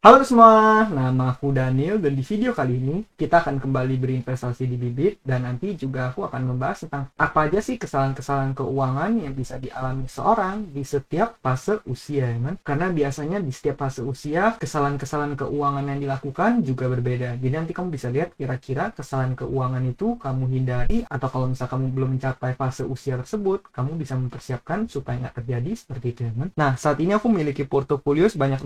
Halo semua, nama aku Daniel dan di video kali ini kita akan kembali berinvestasi di Bibit dan nanti juga aku akan membahas tentang apa aja sih kesalahan-kesalahan keuangan yang bisa dialami seorang di setiap fase usia ya kan? Karena biasanya di setiap fase usia kesalahan-kesalahan keuangan yang dilakukan juga berbeda. Jadi nanti kamu bisa lihat kira-kira kesalahan keuangan itu kamu hindari atau kalau misalnya kamu belum mencapai fase usia tersebut, kamu bisa mempersiapkan supaya nggak terjadi seperti itu ya kan? Nah, saat ini aku memiliki portofolio sebanyak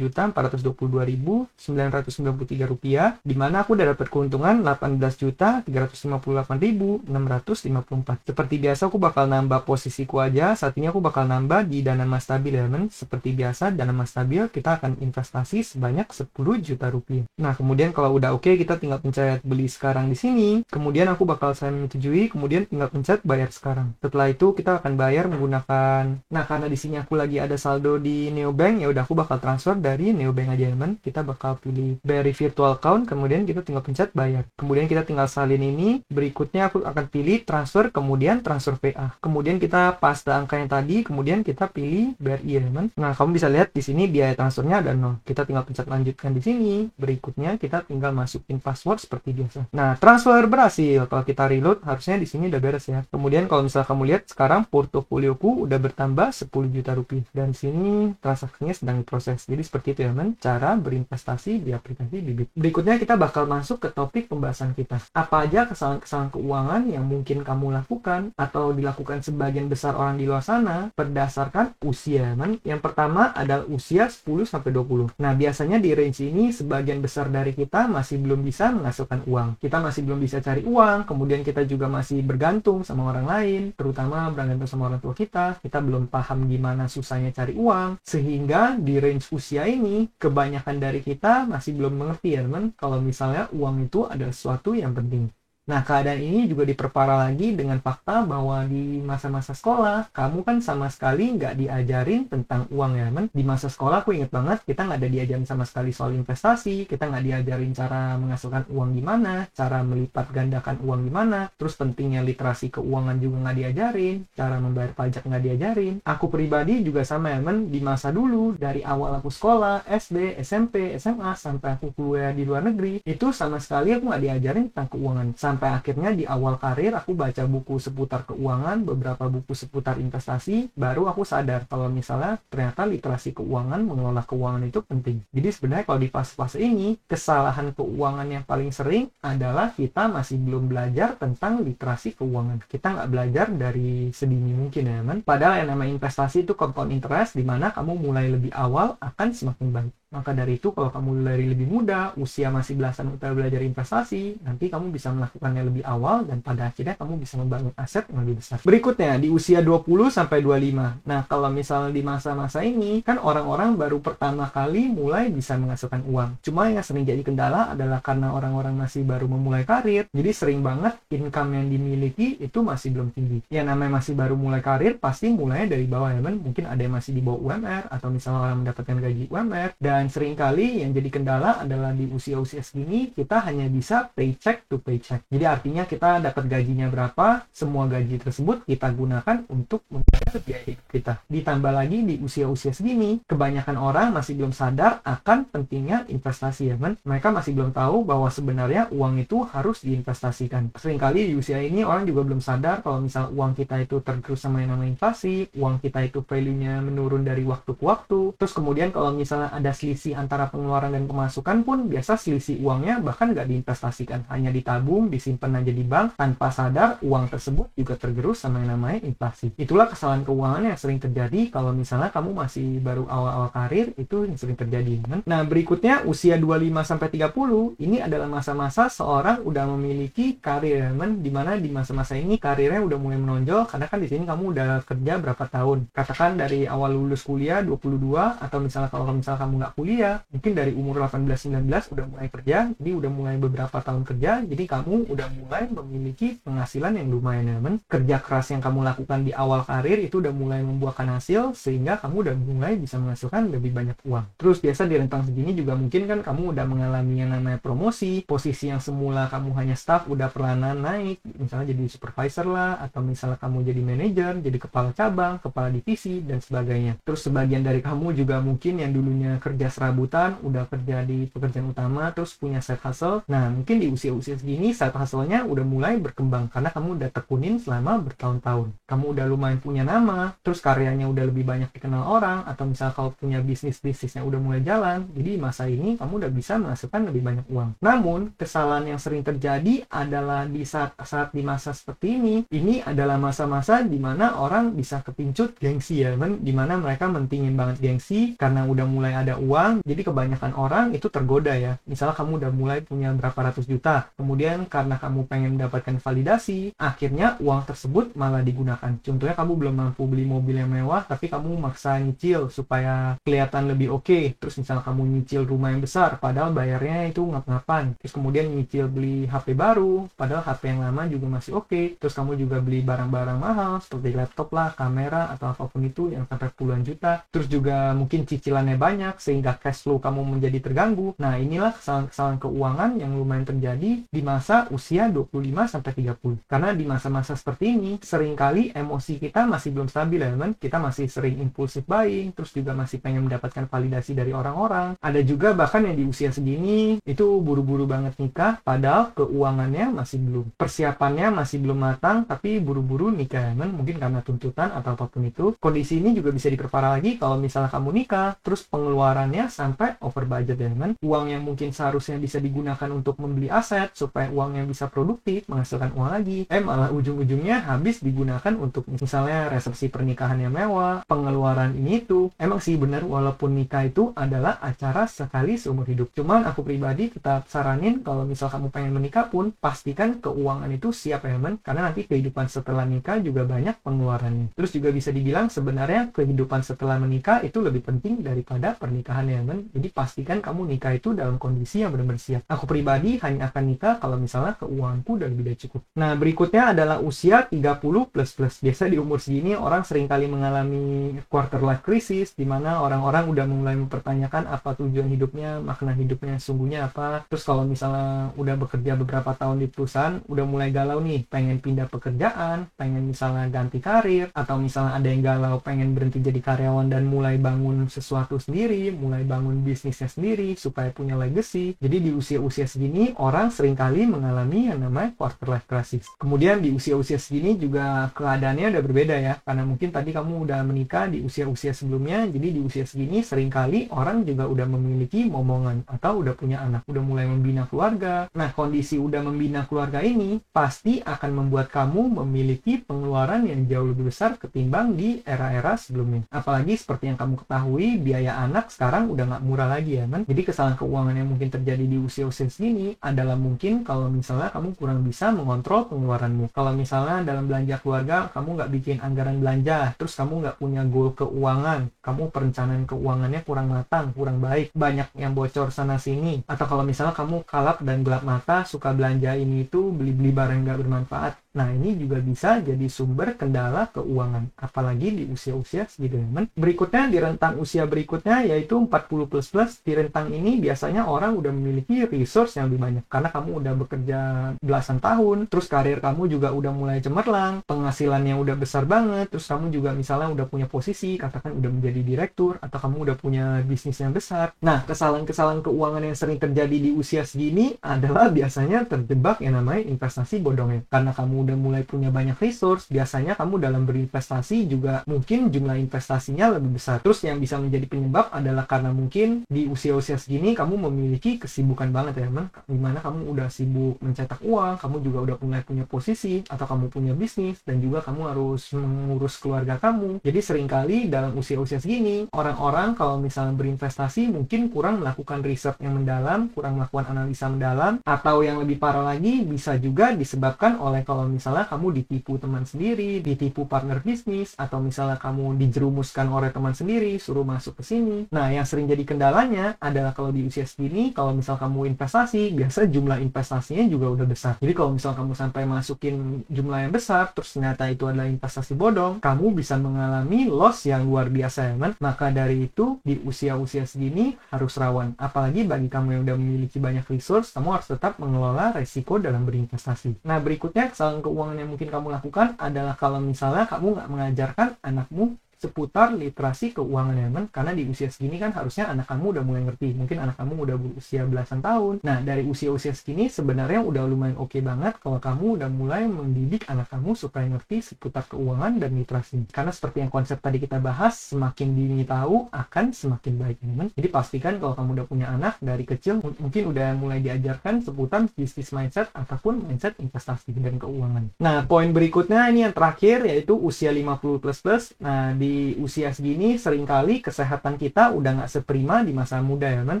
569.422.993 rupiah, di mana aku udah dapat keuntungan 18.358.654. Seperti biasa aku bakal nambah posisiku aja. Saat ini aku bakal nambah di dana emas stabil ya men. Seperti biasa dana emas stabil kita akan investasi sebanyak 10 juta rupiah. Nah kemudian kalau udah oke, kita tinggal pencet beli sekarang di sini. Kemudian aku bakal saya menyetujui, kemudian tinggal pencet bayar sekarang. Setelah itu kita akan bayar menggunakan, nah karena di sini aku lagi ada saldo di Neobank, ya udah aku bakal transfer dari Neobank aja ya men. Kita bakal pilih bayar virtual account, kemudian kita tinggal pencet bayar. Kemudian kita tinggal salin ini. Berikutnya aku akan pilih transfer, kemudian transfer VA. Kemudian kita paste angka yang tadi, kemudian kita pilih BRI ya men. Nah kamu bisa lihat di sini biaya transfernya ada 0. Kita tinggal pencet lanjutkan di sini. Berikutnya kita tinggal masukin password seperti biasa. Nah transfer berhasil. Kalau kita reload harusnya di sini udah beres ya. Kemudian kalau misalnya kamu lihat sekarang portofolioku udah bertambah 10 juta rupiah dan di sini transaksinya sedang diproses. Jadi seperti itu ya men, cara berinvestasi di aplikasi Bibit. Berikutnya kita bakal masuk ke topik pembahasan kita. Apa aja kesalahan-kesalahan keuangan yang mungkin kamu lakukan atau dilakukan sebagian besar orang di luar sana berdasarkan usia men. Yang pertama adalah usia 10-20. Nah biasanya di range ini sebagian besar dari kita masih belum bisa menghasilkan uang. Kita masih belum bisa cari uang, kemudian kita juga masih bergantung sama orang lain, terutama bergantung sama orang tua kita. Kita belum paham gimana susahnya cari uang, sehingga di range usia ini kebanyakan dari kita masih belum mengerti ya teman, kalau misalnya uang itu adalah sesuatu yang penting. Nah, keadaan ini juga diperparah lagi dengan fakta bahwa di masa-masa sekolah, kamu kan sama sekali nggak diajarin tentang uang ya, men. Di masa sekolah, aku inget banget, kita nggak ada diajarin sama sekali soal investasi, kita nggak diajarin cara menghasilkan uang gimana, cara melipat gandakan uang gimana, terus pentingnya literasi keuangan juga nggak diajarin, cara membayar pajak nggak diajarin. Aku pribadi juga sama ya, men. Di masa dulu, dari awal aku sekolah, SD, SMP, SMA, sampai aku kuliah di luar negeri, itu sama sekali aku nggak diajarin tentang keuangan. Sampai akhirnya di awal karir aku baca buku seputar keuangan, beberapa buku seputar investasi, baru aku sadar kalau misalnya ternyata literasi keuangan, mengelola keuangan itu penting. Jadi sebenarnya kalau di fase-fase ini, kesalahan keuangan yang paling sering adalah kita masih belum belajar tentang literasi keuangan. Kita nggak belajar dari sedini mungkin ya teman. Padahal yang namanya investasi itu compound interest, di mana kamu mulai lebih awal akan semakin baik. Maka dari itu kalau kamu dari lebih muda, usia masih belasan tahun belajar investasi, nanti kamu bisa melakukannya lebih awal dan pada akhirnya kamu bisa membangun aset yang lebih besar. Berikutnya di usia 20-25. Nah, kalau misalnya di masa-masa ini kan orang-orang baru pertama kali mulai bisa menghasilkan uang. Cuma yang sering jadi kendala adalah karena orang-orang masih baru memulai karir, jadi sering banget income yang dimiliki itu masih belum tinggi. Yang namanya masih baru mulai karir pasti mulainya dari bawah ya men. Mungkin ada yang masih di bawah UMR atau misalnya orang mendapatkan gaji UMR, dan seringkali yang jadi kendala adalah di usia-usia segini kita hanya bisa paycheck to paycheck. Jadi artinya kita dapat gajinya berapa, semua gaji tersebut kita gunakan untuk membayar biaya hidup kita. Ditambah lagi di usia-usia segini, kebanyakan orang masih belum sadar akan pentingnya investasi ya men. Mereka masih belum tahu bahwa sebenarnya uang itu harus diinvestasikan. Seringkali di usia ini orang juga belum sadar kalau misal uang kita itu tergerus sama yang namanya inflasi, uang kita itu value-nya menurun dari waktu ke waktu. Terus kemudian kalau misalnya ada selisih antara pengeluaran dan pemasukan pun biasa selisih uangnya bahkan nggak diinvestasikan, hanya ditabung, disimpan aja di bank, tanpa sadar uang tersebut juga tergerus sama yang namanya inflasi. Itulah kesalahan keuangan yang sering terjadi kalau misalnya kamu masih baru awal-awal karir, itu yang sering terjadi kan? Nah berikutnya usia 25-30 ini adalah masa-masa seorang udah memiliki karir men, dimana di masa-masa ini karirnya udah mulai menonjol karena kan di sini kamu udah kerja berapa tahun, katakan dari awal lulus kuliah 22, atau misalnya kalau misalnya kamu nggak kuliah, mungkin dari umur 18-19 udah mulai kerja, jadi udah mulai beberapa tahun kerja, jadi kamu udah mulai memiliki penghasilan yang lumayan ya men. Kerja keras yang kamu lakukan di awal karir itu udah mulai membuahkan hasil, sehingga kamu udah mulai bisa menghasilkan lebih banyak uang. Terus biasa di rentang segini juga mungkin kan kamu udah mengalami yang namanya promosi, posisi yang semula kamu hanya staff udah perlahan naik, misalnya jadi supervisor lah, atau misalnya kamu jadi manajer, jadi kepala cabang, kepala divisi, dan sebagainya. Terus sebagian dari kamu juga mungkin yang dulunya kerja kerja serabutan, udah kerja di pekerjaan utama, terus punya side hustle. Nah, mungkin di usia-usia segini side hustle-nya udah mulai berkembang karena kamu udah tekunin selama bertahun-tahun. Kamu udah lumayan punya nama, terus karyanya udah lebih banyak dikenal orang, atau misal kalau punya bisnisnya udah mulai jalan. Jadi masa ini kamu udah bisa menghasilkan lebih banyak uang. Namun, kesalahan yang sering terjadi adalah di saat di masa seperti ini adalah masa-masa di mana orang bisa kepincut gengsi ya, di mana mereka mentingin banget gengsi karena udah mulai ada uang. Jadi kebanyakan orang itu tergoda ya. Misalnya kamu udah mulai punya berapa ratus juta, kemudian karena kamu pengen mendapatkan validasi, akhirnya uang tersebut malah digunakan. Contohnya kamu belum mampu beli mobil yang mewah, tapi kamu maksa nyicil supaya kelihatan lebih oke. Terus misalnya kamu nyicil rumah yang besar, padahal bayarnya itu ngap-ngapan. Terus kemudian nyicil beli HP baru, padahal HP yang lama juga masih oke. Terus kamu juga beli barang-barang mahal seperti laptop lah, kamera, atau apapun itu yang sampai puluhan juta. Terus juga mungkin cicilannya banyak sehingga cash flow kamu menjadi terganggu. Nah, inilah kesalahan-kesalahan keuangan yang lumayan terjadi di masa usia 25-30. Karena di masa-masa seperti ini seringkali emosi kita masih belum stabil ya, teman. Kita masih sering impulsif buying, terus juga masih pengen mendapatkan validasi dari orang-orang. Ada juga bahkan yang di usia segini itu buru-buru banget nikah, padahal keuangannya masih belum, persiapannya masih belum matang, tapi buru-buru nikah, teman. Mungkin karena tuntutan atau apapun itu. Kondisi ini juga bisa diperparah lagi kalau misalnya kamu nikah, terus pengeluarannya sampai over budget ya, teman. Uang yang mungkin seharusnya bisa digunakan untuk membeli aset supaya uangnya bisa produktif, menghasilkan uang lagi, malah ujung-ujungnya habis digunakan untuk misalnya resepsi pernikahan yang mewah, pengeluaran ini itu. Emang sih benar, walaupun nikah itu adalah acara sekali seumur hidup. Cuman aku pribadi tetap saranin kalau misal kamu pengen menikah pun, pastikan keuangan itu siap ya, teman. Karena nanti kehidupan setelah nikah juga banyak pengeluarannya. Terus juga bisa dibilang sebenarnya kehidupan setelah menikah itu lebih penting daripada pernikahan ya, teman. Jadi pastikan kamu nikah itu dalam kondisi yang benar-benar siap. Aku pribadi hanya akan nikah kalau misalnya keuanganku udah lebih dari cukup. Nah, berikutnya adalah usia 30 plus. Biasa di umur segini orang seringkali mengalami quarter life crisis, di mana orang-orang udah mulai mempertanyakan apa tujuan hidupnya, makna hidupnya sungguhnya apa. Terus kalau misalnya udah bekerja beberapa tahun di perusahaan, udah mulai galau nih, pengen pindah pekerjaan, pengen misalnya ganti karir, atau misalnya ada yang galau pengen berhenti jadi karyawan dan mulai bangun sesuatu sendiri, mulai bangun bisnisnya sendiri supaya punya legacy. Jadi di usia-usia segini orang seringkali mengalami yang namanya quarter life crisis. Kemudian di usia-usia segini juga keadaannya udah berbeda ya, karena mungkin tadi kamu udah menikah di usia-usia sebelumnya. Jadi di usia segini seringkali orang juga udah memiliki momongan atau udah punya anak, udah mulai membina keluarga. Nah, kondisi udah membina keluarga ini pasti akan membuat kamu memiliki pengeluaran yang jauh lebih besar ketimbang di era-era sebelumnya. Apalagi seperti yang kamu ketahui, biaya anak sekarang udah nggak murah lagi ya, kan? Jadi kesalahan keuangan yang mungkin terjadi di usia-usia segini adalah mungkin kalau misalnya kamu kurang bisa mengontrol pengeluaranmu. Kalau misalnya dalam belanja keluarga kamu nggak bikin anggaran belanja, terus kamu nggak punya goal keuangan, kamu perencanaan keuangannya kurang matang, kurang baik, banyak yang bocor sana sini, atau kalau misalnya kamu kalap dan gelap mata, suka belanja ini itu, beli-beli barang nggak bermanfaat. Nah, ini juga bisa jadi sumber kendala keuangan, apalagi di usia-usia segitu ya, teman. Berikutnya di rentang usia berikutnya yaitu 40 plus. Di rentang ini biasanya orang udah memiliki resource yang lebih banyak karena kamu udah bekerja belasan tahun, terus karir kamu juga udah mulai cemerlang, penghasilannya udah besar banget, terus kamu juga misalnya udah punya posisi, katakan udah menjadi direktur, atau kamu udah punya bisnis yang besar. Nah, kesalahan-kesalahan keuangan yang sering terjadi di usia segini adalah biasanya terjebak yang namanya investasi bodong ya. Karena kamu udah mulai punya banyak resource, biasanya kamu dalam berinvestasi juga mungkin jumlah investasinya lebih besar. Terus yang bisa menjadi penyebab adalah karena mungkin di usia-usia segini kamu memiliki kesibukan banget ya, teman. Dimana kamu udah sibuk mencetak uang, kamu juga udah mulai punya posisi, atau kamu punya bisnis, dan juga kamu harus mengurus keluarga kamu. Jadi seringkali dalam usia-usia segini, orang-orang kalau misalnya berinvestasi mungkin kurang melakukan riset yang mendalam, kurang melakukan analisa mendalam, atau yang lebih parah lagi bisa juga disebabkan oleh kalau misalnya kamu ditipu teman sendiri, ditipu partner bisnis, atau misalnya kamu dijerumuskan oleh teman sendiri, suruh masuk ke sini. Nah, yang sering jadi kendalanya adalah kalau di usia segini, kalau misal kamu investasi, biasa jumlah investasinya juga udah besar. Jadi kalau misal kamu sampai masukin jumlah yang besar, terus ternyata itu adalah investasi bodong, kamu bisa mengalami loss yang luar biasa ya, man. Maka dari itu, di usia-usia segini harus rawan. Apalagi bagi kamu yang udah memiliki banyak resource, kamu harus tetap mengelola resiko dalam berinvestasi. Nah, berikutnya kesalahan keuangan yang mungkin kamu lakukan adalah kalau misalnya kamu nggak mengajarkan anakmu seputar literasi keuangan ya teman. Karena di usia segini kan harusnya anak kamu udah mulai ngerti. Mungkin anak kamu udah berusia belasan tahun. Nah, dari usia-usia segini sebenarnya udah lumayan oke banget kalau kamu udah mulai mendidik anak kamu supaya ngerti seputar keuangan dan literasi. Karena seperti yang konsep tadi kita bahas, semakin dini tahu akan semakin baik ya teman. Jadi pastikan kalau kamu udah punya anak dari kecil mungkin udah mulai diajarkan seputar bisnis mindset ataupun mindset investasi dan keuangan. Nah, poin berikutnya ini yang terakhir yaitu usia 50 plus. Nah, di usia segini seringkali kesehatan kita udah nggak seprima di masa muda ya teman,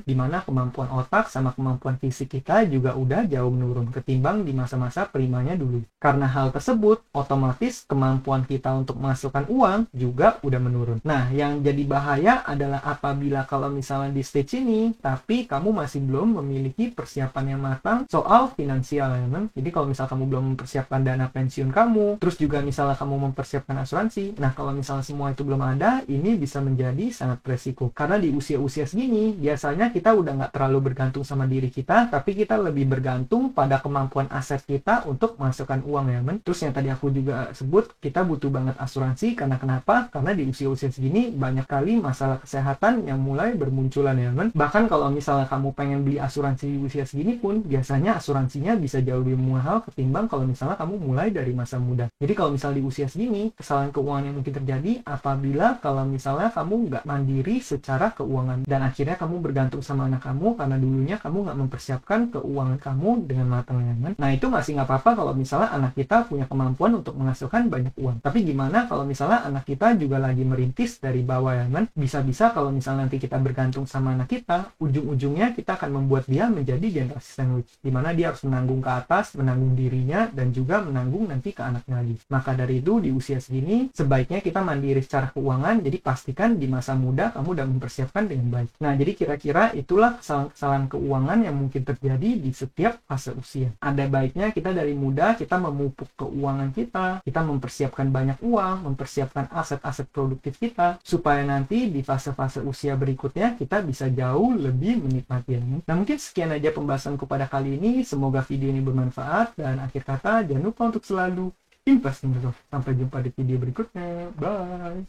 dimana kemampuan otak sama kemampuan fisik kita juga udah jauh menurun ketimbang di masa-masa primanya dulu. Karena hal tersebut, otomatis kemampuan kita untuk menghasilkan uang juga udah menurun. Nah, yang jadi bahaya adalah apabila kalau misalnya di stage ini, tapi kamu masih belum memiliki persiapan yang matang soal finansial ya teman. Jadi kalau misalnya kamu belum mempersiapkan dana pensiun kamu, terus juga misalnya kamu mempersiapkan asuransi, nah kalau misalnya semua itu belum ada, ini bisa menjadi sangat beresiko. Karena di usia-usia segini, biasanya kita udah nggak terlalu bergantung sama diri kita, tapi kita lebih bergantung pada kemampuan aset kita untuk menghasilkan uang ya teman. Terus yang tadi aku juga sebut, kita butuh banget asuransi. Karena kenapa? Karena di usia-usia segini banyak kali masalah kesehatan yang mulai bermunculan ya teman. Bahkan kalau misalnya kamu pengen beli asuransi di usia segini pun, biasanya asuransinya bisa jauh lebih mahal ketimbang kalau misalnya kamu mulai dari masa muda. Jadi kalau misalnya di usia segini, kesalahan keuangan yang mungkin terjadi apabila kalau misalnya kamu nggak mandiri secara keuangan dan akhirnya kamu bergantung sama anak kamu karena dulunya kamu nggak mempersiapkan keuangan kamu dengan matang ya teman. Nah, itu masih nggak apa-apa kalau misalnya anak kita punya kemampuan untuk menghasilkan banyak uang. Tapi gimana kalau misalnya anak kita juga lagi merintis dari bawah ya teman? Bisa-bisa kalau misalnya nanti kita bergantung sama anak kita, ujung-ujungnya kita akan membuat dia menjadi generasi sandwich, dimana dia harus menanggung ke atas, menanggung dirinya, dan juga menanggung nanti ke anaknya lagi. Maka dari itu di usia segini sebaiknya kita mandiri secara keuangan. Jadi pastikan di masa muda kamu udah mempersiapkan dengan baik. Nah, jadi kira-kira itulah kesalahan keuangan yang mungkin terjadi di setiap fase usia. Ada baiknya kita dari muda kita memupuk keuangan kita mempersiapkan banyak uang, mempersiapkan aset-aset produktif kita supaya nanti di fase-fase usia berikutnya kita bisa jauh lebih menikmatinya. Nah, mungkin sekian aja pembahasanku pada kali ini. Semoga video ini bermanfaat dan akhir kata jangan lupa untuk selalu invest. Sampai jumpa di video berikutnya. Bye.